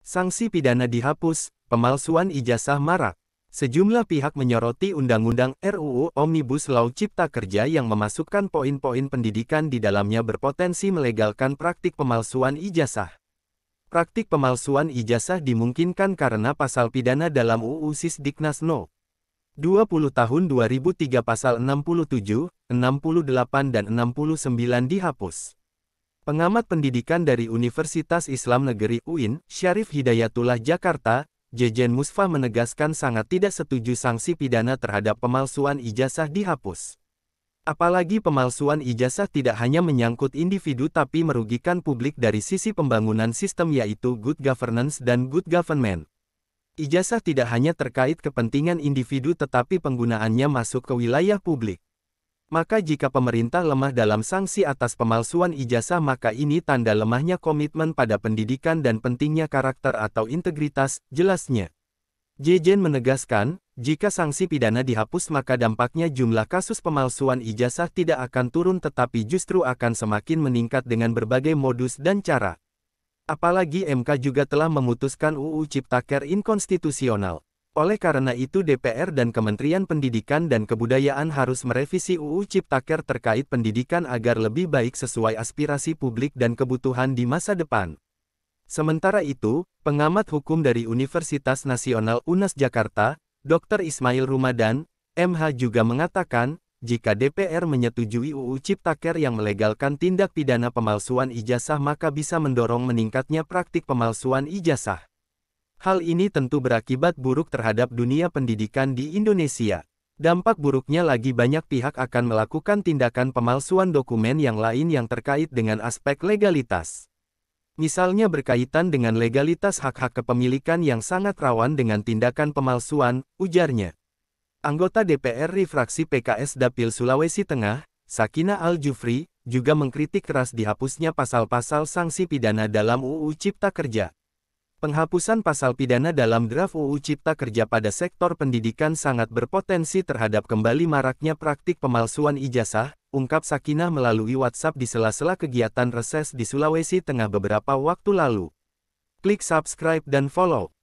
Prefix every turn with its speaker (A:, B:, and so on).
A: Sanksi pidana dihapus, pemalsuan ijazah marak. Sejumlah pihak menyoroti Undang-Undang RUU Omnibus Law Cipta Kerja yang memasukkan poin-poin pendidikan di dalamnya berpotensi melegalkan praktik pemalsuan ijazah. Praktik pemalsuan ijazah dimungkinkan karena pasal pidana dalam UU Sisdiknas No. 20 Tahun 2003 pasal 67, 68 dan 69 dihapus. Pengamat pendidikan dari Universitas Islam Negeri UIN, Syarif Hidayatullah Jakarta, Jejen Musfah menegaskan sangat tidak setuju sanksi pidana terhadap pemalsuan ijazah dihapus. Apalagi pemalsuan ijazah tidak hanya menyangkut individu tapi merugikan publik dari sisi pembangunan sistem yaitu good governance dan good government. Ijazah tidak hanya terkait kepentingan individu tetapi penggunaannya masuk ke wilayah publik. Maka jika pemerintah lemah dalam sanksi atas pemalsuan ijazah maka ini tanda lemahnya komitmen pada pendidikan dan pentingnya karakter atau integritas, jelasnya. Jejen menegaskan, jika sanksi pidana dihapus maka dampaknya jumlah kasus pemalsuan ijazah tidak akan turun tetapi justru akan semakin meningkat dengan berbagai modus dan cara. Apalagi MK juga telah memutuskan UU Ciptaker inkonstitusional. Oleh karena itu DPR dan Kementerian Pendidikan dan Kebudayaan harus merevisi UU Ciptaker terkait pendidikan agar lebih baik sesuai aspirasi publik dan kebutuhan di masa depan. Sementara itu, pengamat hukum dari Universitas Nasional UNAS Jakarta, Dr. Ismail Rumadan, MH juga mengatakan, jika DPR menyetujui UU Ciptaker yang melegalkan tindak pidana pemalsuan ijazah maka bisa mendorong meningkatnya praktik pemalsuan ijazah. Hal ini tentu berakibat buruk terhadap dunia pendidikan di Indonesia. Dampak buruknya lagi banyak pihak akan melakukan tindakan pemalsuan dokumen yang lain yang terkait dengan aspek legalitas. Misalnya berkaitan dengan legalitas hak-hak kepemilikan yang sangat rawan dengan tindakan pemalsuan, ujarnya. Anggota DPR fraksi PKS Dapil Sulawesi Tengah, Sakinah Al-Jufri, juga mengkritik keras dihapusnya pasal-pasal sanksi pidana dalam UU Cipta Kerja. Penghapusan pasal pidana dalam draft UU Cipta Kerja pada sektor pendidikan sangat berpotensi terhadap kembali maraknya praktik pemalsuan ijazah, ungkap Sakinah melalui WhatsApp di sela-sela kegiatan reses di Sulawesi Tengah beberapa waktu lalu. Klik subscribe dan follow.